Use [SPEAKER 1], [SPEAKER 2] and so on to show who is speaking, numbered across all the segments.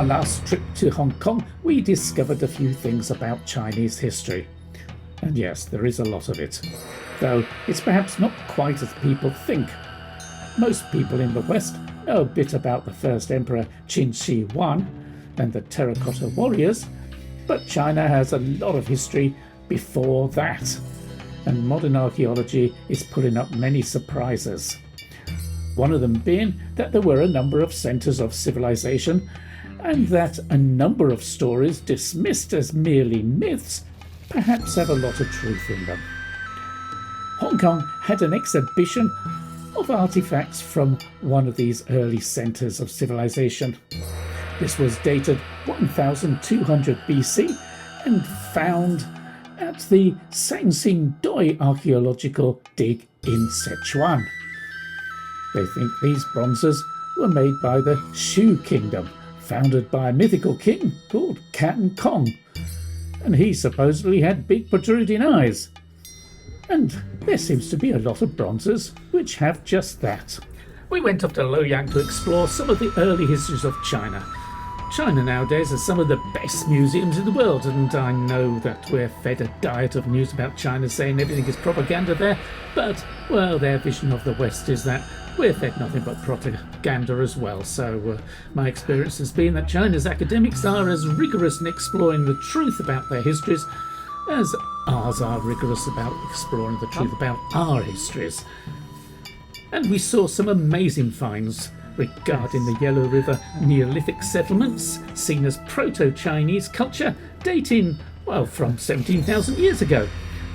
[SPEAKER 1] our last trip to Hong Kong, we discovered a few things about Chinese history. And yes, there is a lot of it, though it's perhaps not quite as people think. Most people in the West know a bit about the first emperor Qin Shi Huang and the terracotta warriors, but China has a lot of history before that, and modern archaeology is pulling up many surprises. One of them being that there were a number of centres of civilization, and that a number of stories dismissed as merely myths perhaps have a lot of truth in them. Hong Kong had an exhibition of artefacts from one of these early centres of civilization. This was dated 1200 BC and found at the Sanxing Doi archaeological dig in Sichuan. They think these bronzes were made by the Shu kingdom, founded by a mythical king called Can Kong, and he supposedly had big protruding eyes. And there seems to be a lot of bronzes which have just that. We went up to Luoyang to explore some of the early histories of China. China nowadays has some of the best museums in the world, and I know that we're fed a diet of news about China saying everything is propaganda there, but, well, their vision of the West is that we're fed nothing but propaganda as well. So my experience has been that China's academics are as rigorous in exploring the truth about their histories as ours are rigorous about exploring the truth about our histories. And we saw some amazing finds regarding the Yellow River Neolithic settlements, seen as proto-Chinese culture, dating, well, from 17,000 years ago.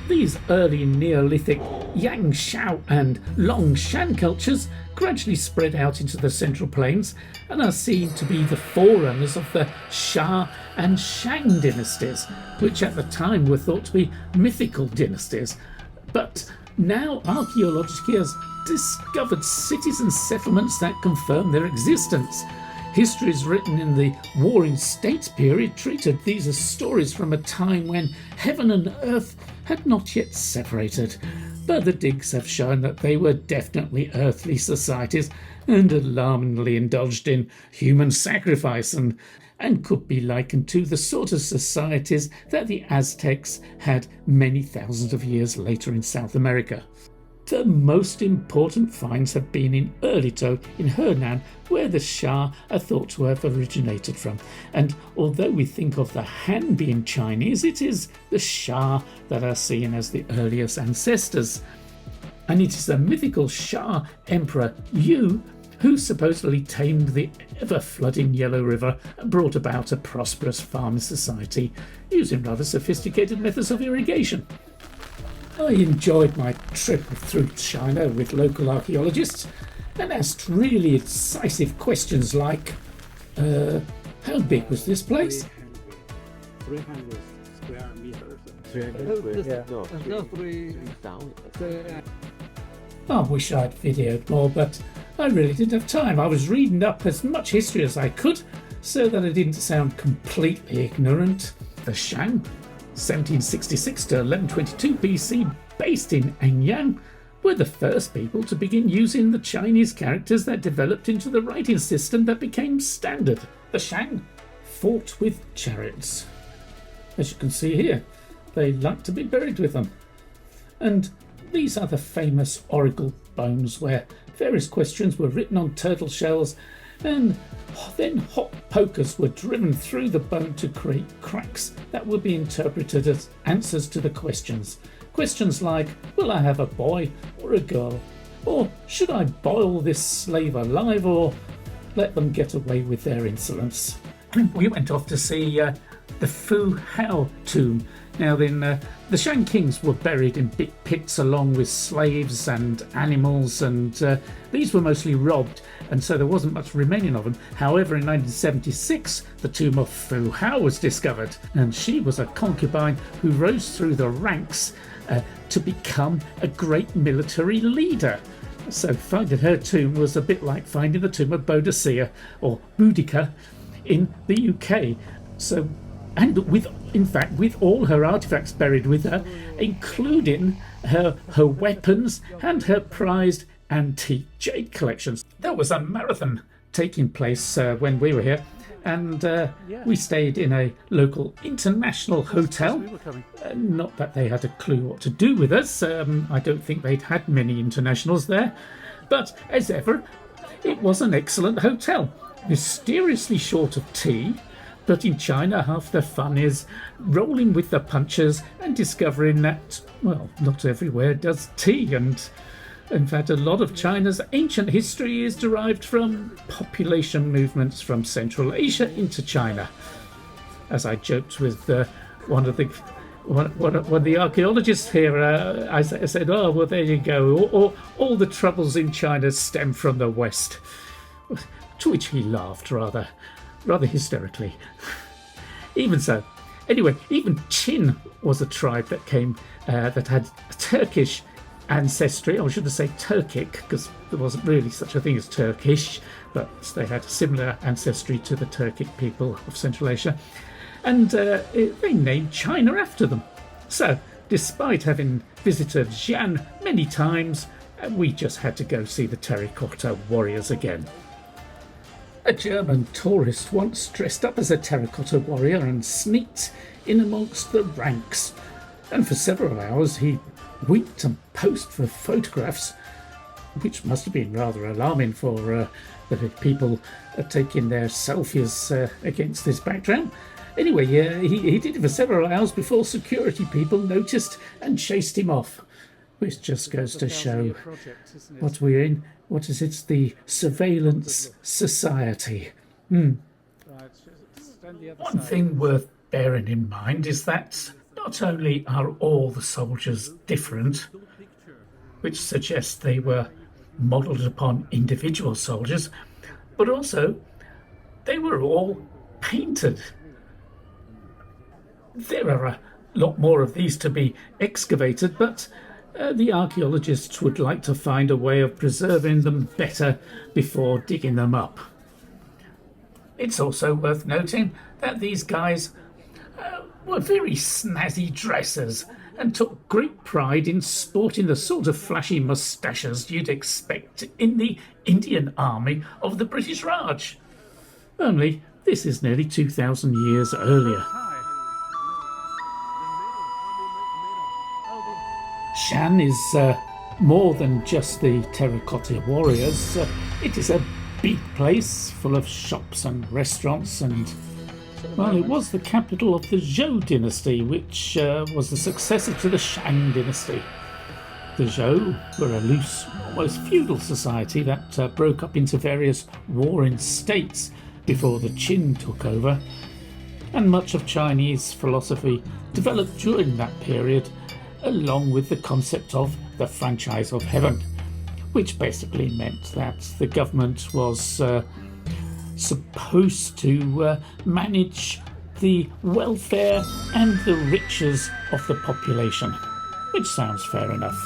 [SPEAKER 1] These early Neolithic Yangshao and Longshan cultures gradually spread out into the Central Plains and are seen to be the forerunners of the Xia and Shang dynasties, which at the time were thought to be mythical dynasties. But now archaeology has discovered cities and settlements that confirm their existence. Histories written in the Warring States period treated these as stories from a time when heaven and earth had not yet separated, but the digs have shown that they were definitely earthly societies and alarmingly indulged in human sacrifice and could be likened to the sort of societies that the Aztecs had many thousands of years later in South America. The most important finds have been in Erlito in Henan, where the Xia are thought to have originated from. And although we think of the Han being Chinese, it is the Xia that are seen as the earliest ancestors. And it is the mythical Xia Emperor Yu who supposedly tamed the ever-flooding Yellow River and brought about a prosperous farming society using rather sophisticated methods of irrigation. I enjoyed my trip through China with local archaeologists and asked really incisive questions like, how big was this place?
[SPEAKER 2] 300 square meters.
[SPEAKER 3] 300 square?
[SPEAKER 2] No, 3,000.
[SPEAKER 1] I wish I'd videoed more, but I really didn't have time. I was reading up as much history as I could so that I didn't sound completely ignorant. The Shang, 1766 to 1122 BC, based in Anyang, were the first people to begin using the Chinese characters that developed into the writing system that became standard. The Shang fought with chariots. As you can see here, they like to be buried with them. And these are the famous oracle bones where various questions were written on turtle shells, and then hot pokers were driven through the bone to create cracks that would be interpreted as answers to the questions. Questions like, will I have a boy or a girl? Or should I boil this slave alive or let them get away with their insolence? We went off to see the Fu Hao tomb. Now then, the Shang kings were buried in big pits along with slaves and animals, and these were mostly robbed, and so there wasn't much remaining of them. However, in 1976, the tomb of Fu Hao was discovered, and she was a concubine who rose through the ranks to become a great military leader. So finding her tomb was a bit like finding the tomb of Boadicea or Boudica in the UK. So, and with all her artifacts buried with her, including her weapons and her prized antique jade collections. There was a marathon taking place when we were here, and we stayed in a local international hotel.
[SPEAKER 2] We were coming.
[SPEAKER 1] Not that they had a clue what to do with us. I don't think they'd had many internationals there. But as ever, it was an excellent hotel. Mysteriously short of tea, but in China half the fun is rolling with the punches and discovering that, well, not everywhere does tea. And in fact, a lot of China's ancient history is derived from population movements from Central Asia into China. As I joked with one of the archaeologists here, I said, "Oh, well, there you go. All the troubles in China stem from the West." To which he laughed rather hysterically. Even so, anyway, even Qin was a tribe that came that had Turkish ancestry. I shouldn't say Turkic, because there wasn't really such a thing as Turkish, but they had similar ancestry to the Turkic people of Central Asia, and they named China after them. So, despite having visited Xi'an many times, we just had to go see the terracotta warriors again. A German tourist once dressed up as a terracotta warrior and sneaked in amongst the ranks, and for several hours he winked and posed for photographs, which must have been rather alarming for the people taking their selfies against this background. Anyway, he did it for several hours before security people noticed and chased him off, which just goes to show what we're in. What is it? The surveillance society. One thing worth bearing in mind is that not only are all the soldiers different, which suggests they were modelled upon individual soldiers, but also they were all painted. There are a lot more of these to be excavated, but the archaeologists would like to find a way of preserving them better before digging them up. It's also worth noting that these guys were very snazzy dressers and took great pride in sporting the sort of flashy moustaches you'd expect in the Indian army of the British Raj. Only this is nearly 2,000 years earlier. Xi'an is more than just the terracotta warriors. It is a big place full of shops and restaurants, and, well, it was the capital of the Zhou dynasty, which was the successor to the Shang dynasty. The Zhou were a loose, almost feudal society that broke up into various warring states before the Qin took over, and much of Chinese philosophy developed during that period, along with the concept of the franchise of heaven, which basically meant that the government was supposed to manage the welfare and the riches of the population, which sounds fair enough.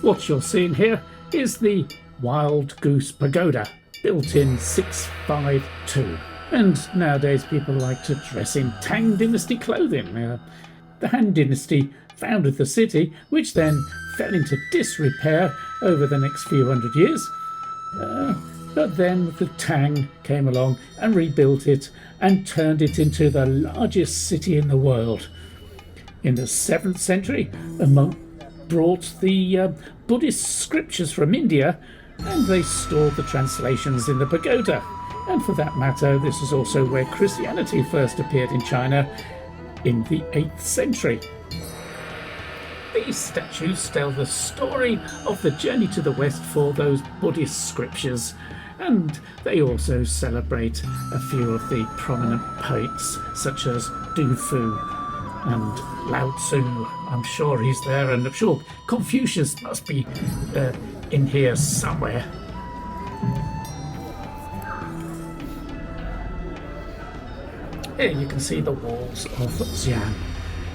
[SPEAKER 1] What you're seeing here is the Wild Goose Pagoda, built in 652. And nowadays people like to dress in Tang Dynasty clothing. The Han Dynasty founded the city, which then fell into disrepair over the next few hundred years. But then the Tang came along and rebuilt it and turned it into the largest city in the world. In the 7th century, a monk brought the Buddhist scriptures from India, and they stored the translations in the pagoda. And for that matter, this is also where Christianity first appeared in China in the 8th century. These statues tell the story of the journey to the West for those Buddhist scriptures, and they also celebrate a few of the prominent poets such as Du Fu and Lao Tzu. I'm sure he's there, and I'm sure Confucius must be in here somewhere. Here you can see the walls of Xi'an,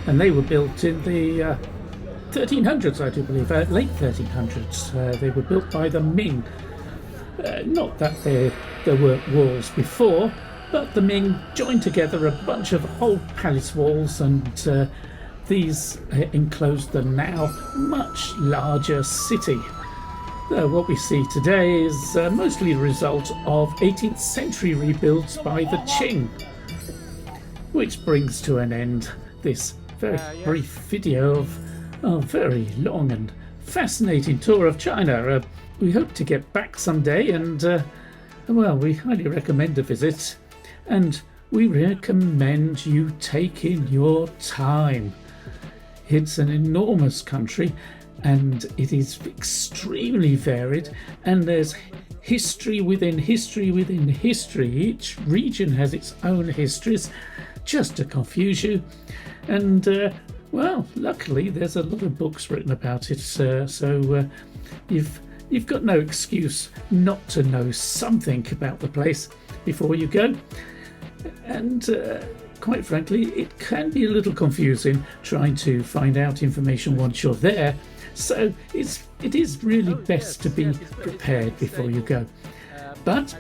[SPEAKER 1] and they were built in the 1300s, I do believe, late 1300s. They were built by the Ming. Not that there weren't walls before, but the Ming joined together a bunch of old palace walls, and these enclosed the now much larger city. What we see today is mostly the result of 18th century rebuilds by the Qing. Which brings to an end this very brief video of a very long and fascinating tour of China. We hope to get back someday, and well, we highly recommend a visit, and we recommend you taking your time. It's an enormous country, and it is extremely varied, and there's history within history within history. Each region has its own histories, just to confuse you. And well, luckily there's a lot of books written about it, so you've got no excuse not to know something about the place before you go. And quite frankly, it can be a little confusing trying to find out information once you're there. So it is really best to be prepared before you go. But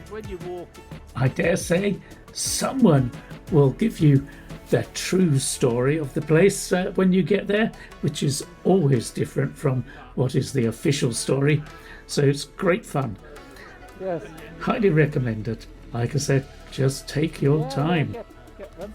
[SPEAKER 1] I dare say someone will give you the true story of the place when you get there, which is always different from what is the official story. So it's great fun.
[SPEAKER 2] Yes.
[SPEAKER 1] Highly recommended. Like I said, just take your time.
[SPEAKER 2] Get them.